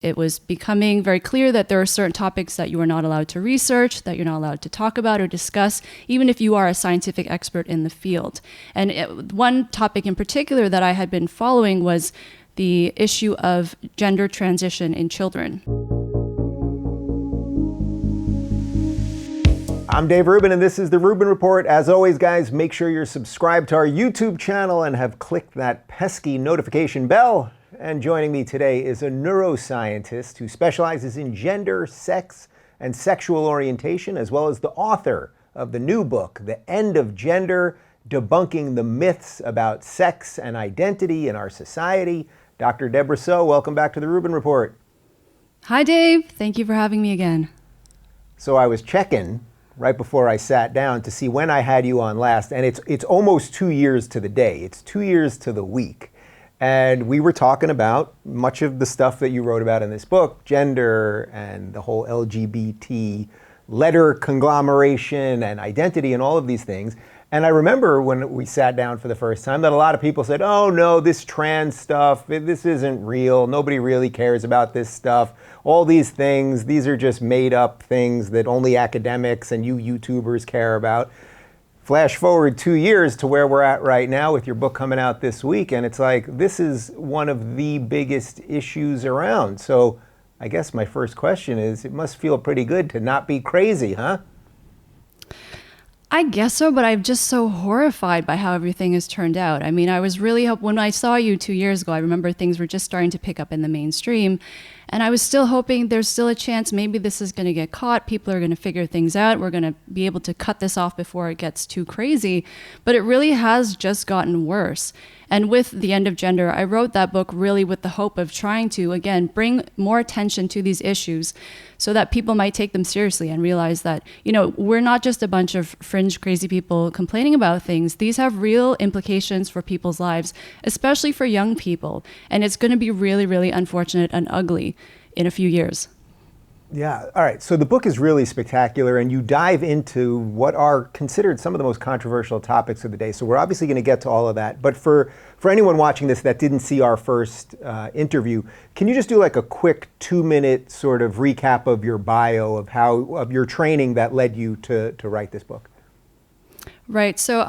It was becoming very clear that there are certain topics that you are not allowed to research, that you're not allowed to talk about or discuss, even if you are a scientific expert in the field. And one topic in particular that I had been following was the issue of gender transition in children. I'm Dave Rubin, and this is the Rubin Report. As always, guys, make sure you're subscribed to our YouTube channel and have clicked that pesky notification bell. And joining me today is a neuroscientist who specializes in gender, sex, and sexual orientation, as well as the author of the new book, The End of Gender, Debunking the Myths About Sex and Identity in Our Society. Dr. Debra Soh, welcome back to the Rubin Report. Hi, Dave. Thank you for having me again. So I was checking right before I sat down to see when I had you on last, and it's almost 2 years to the day. It's 2 years to the week. And we were talking about much of the stuff that you wrote about in this book, gender and the whole LGBT letter conglomeration and identity and all of these things. And I remember when we sat down for the first time that a lot of people said, oh no, this trans stuff, this isn't real. Nobody really cares about this stuff. All these things, these are just made up things that only academics and you YouTubers care about. Flash forward 2 years to where we're at right now with your book coming out this week, and it's like, this is one of the biggest issues around. So I guess my first question is, it must feel pretty good to not be crazy, huh? I guess so, but I'm just so horrified by how everything has turned out. I mean, I was really when I saw you 2 years ago, I remember things were just starting to pick up in the mainstream. And I was still hoping there's still a chance maybe this is going to get caught. People are going to figure things out. We're going to be able to cut this off before it gets too crazy. But it really has just gotten worse. And with The End of Gender, I wrote that book really with the hope of trying to, again, bring more attention to these issues so that people might take them seriously and realize that, you know, we're not just a bunch of fringe crazy people complaining about things. These have real implications for people's lives, especially for young people. And it's going to be really, really unfortunate and ugly in a few years. Yeah, all right. So the book is really spectacular, and you dive into what are considered some of the most controversial topics of the day. So we're obviously going to get to all of that. But for anyone watching this that didn't see our first interview, can you just do like a quick 2-minute sort of recap of your bio, of your training that led you to write this book? Right. So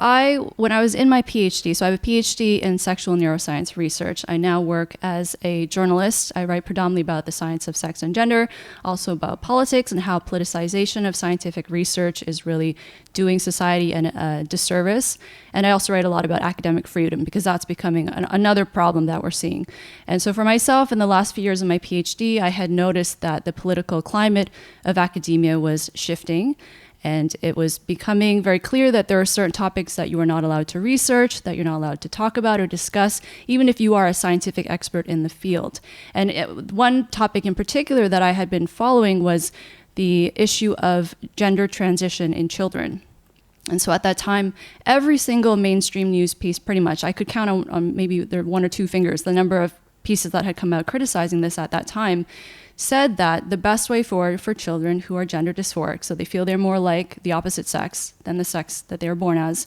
when I was in my PhD, so I have a PhD in sexual neuroscience research. I now work as a journalist. I write predominantly about the science of sex and gender, also about politics and how politicization of scientific research is really doing society a disservice. And I also write a lot about academic freedom because that's becoming another problem that we're seeing. And so for myself, in the last few years of my PhD, I had noticed that the political climate of academia was shifting. And it was becoming very clear that there are certain topics that you are not allowed to research, that you're not allowed to talk about or discuss, even if you are a scientific expert in the field. And one topic in particular that I had been following was the issue of gender transition in children. And so at that time, every single mainstream news piece, pretty much, I could count on maybe there one or two fingers, the number of pieces that had come out criticizing this at that time, said that the best way forward for children who are gender dysphoric, so they feel they're more like the opposite sex than the sex that they were born as,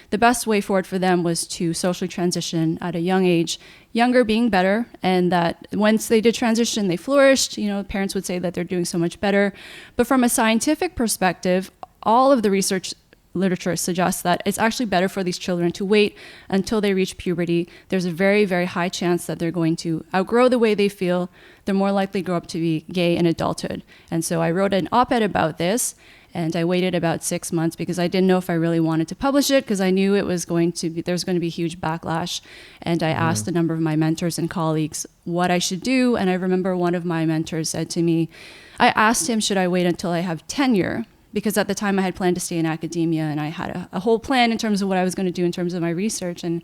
the best way forward for them was to socially transition at a young age, younger being better, and that once they did transition, they flourished. You know, parents would say that they're doing so much better. But from a scientific perspective, all of the research literature suggests that it's actually better for these children to wait until they reach puberty. There's a very, very high chance that they're going to outgrow the way they feel. They're more likely to grow up to be gay in adulthood. And so I wrote an op-ed about this, and I waited about 6 months because I didn't know if I really wanted to publish it because I knew it was there's going to be huge backlash. And I asked a number of my mentors and colleagues what I should do. And I remember one of my mentors said to me, I asked him, should I wait until I have tenure? Because at the time I had planned to stay in academia and I had a whole plan in terms of what I was going to do in terms of my research. And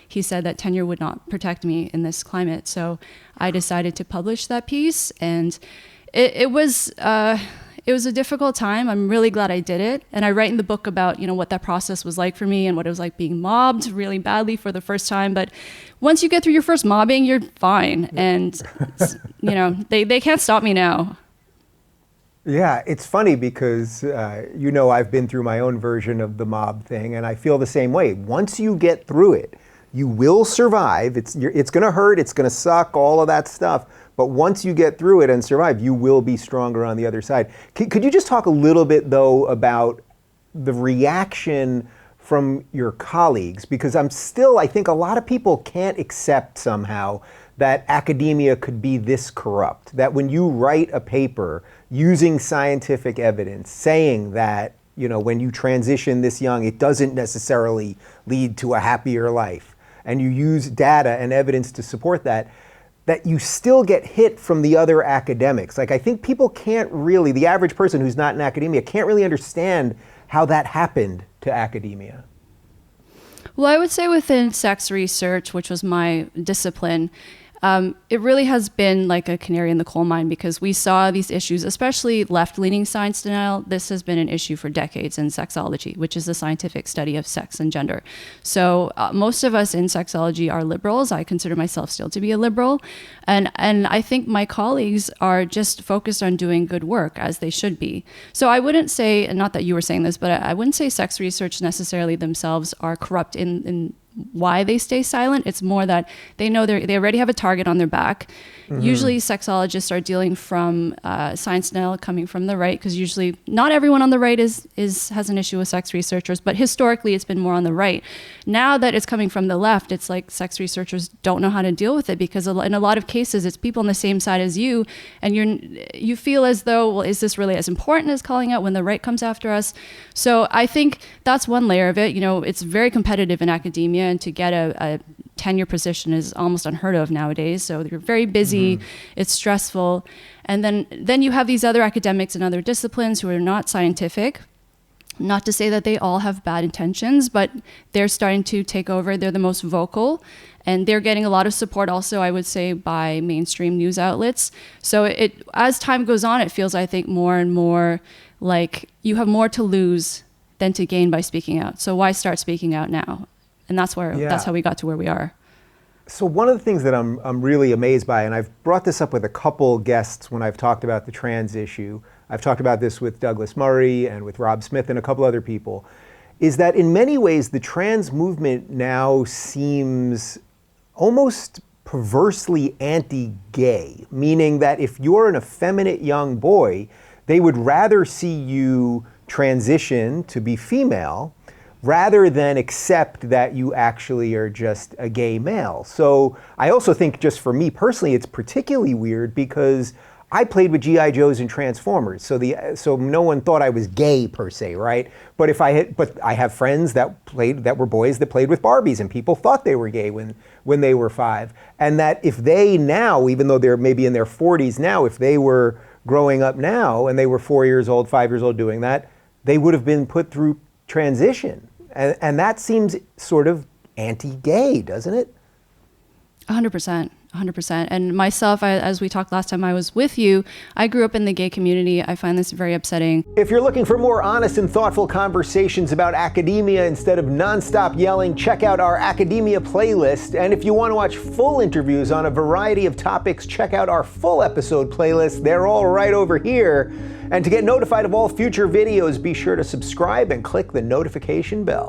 he said that tenure would not protect me in this climate. So I decided to publish that piece. And it was a difficult time. I'm really glad I did it. And I write in the book about, you know, what that process was like for me and what it was like being mobbed really badly for the first time. But once you get through your first mobbing, you're fine. And, you know, they can't stop me now. Yeah, it's funny because, I've been through my own version of the mob thing, and I feel the same way. Once you get through it, you will survive. It's going to hurt, it's going to suck, all of that stuff. but once you get through it and survive, you will be stronger on the other side. Could you just talk a little bit, though, about the reaction from your colleagues? Because I think a lot of people can't accept somehow that academia could be this corrupt, that when you write a paper using scientific evidence saying that, when you transition this young, it doesn't necessarily lead to a happier life, and you use data and evidence to support that you still get hit from the other academics. Like, I think people can't really, the average person who's not in academia can't really understand how that happened to academia. Well, I would say within sex research, which was my discipline, it really has been like a canary in the coal mine, because we saw these issues, especially left-leaning science denial. This has been an issue for decades in sexology, which is the scientific study of sex and gender. So most of us in sexology are liberals. I consider myself still to be a liberal. And I think my colleagues are just focused on doing good work, as they should be. So I wouldn't say, and not that you were saying this, but I wouldn't say sex research necessarily themselves are corrupt in why they stay silent. It's more that they know they already have a target on their back. Mm-hmm. Usually sexologists are dealing from science denial coming from the right, because usually not everyone on the right has an issue with sex researchers, but historically it's been more on the right. Now that it's coming from the left, it's like sex researchers don't know how to deal with it, because in a lot of cases it's people on the same side as you, and you feel as though, well, is this really as important as calling out when the right comes after us? So I think that's one layer of it. It's very competitive in academia, and to get a tenure position is almost unheard of nowadays. So you're very busy, it's stressful. And then you have these other academics in other disciplines who are not scientific. Not to say that they all have bad intentions, but they're starting to take over. They're the most vocal, and they're getting a lot of support also, I would say, by mainstream news outlets. So as time goes on, it feels, I think, more and more like you have more to lose than to gain by speaking out. So why start speaking out now? And that's how we got to where we are. So one of the things that I'm really amazed by, and I've brought this up with a couple guests when I've talked about the trans issue, I've talked about this with Douglas Murray and with Rob Smith and a couple other people, is that in many ways the trans movement now seems almost perversely anti-gay, meaning that if you're an effeminate young boy, they would rather see you transition to be female rather than accept that you actually are just a gay male. So I also think, just for me personally, it's particularly weird because I played with G.I. Joes and Transformers, so no one thought I was gay per se, right? But I have friends that were boys that played with Barbies, and people thought they were gay when they were 5, and that if they now, even though they're maybe in their 40s now, if they were growing up now and they were 4 years old, 5 years old doing that, they would have been put through transition. And that seems sort of anti-gay, doesn't it? 100%. 100%. And myself, as we talked last time I was with you, I grew up in the gay community. I find this very upsetting. If you're looking for more honest and thoughtful conversations about academia instead of nonstop yelling, check out our academia playlist. And if you want to watch full interviews on a variety of topics, check out our full episode playlist. They're all right over here. And to get notified of all future videos, be sure to subscribe and click the notification bell.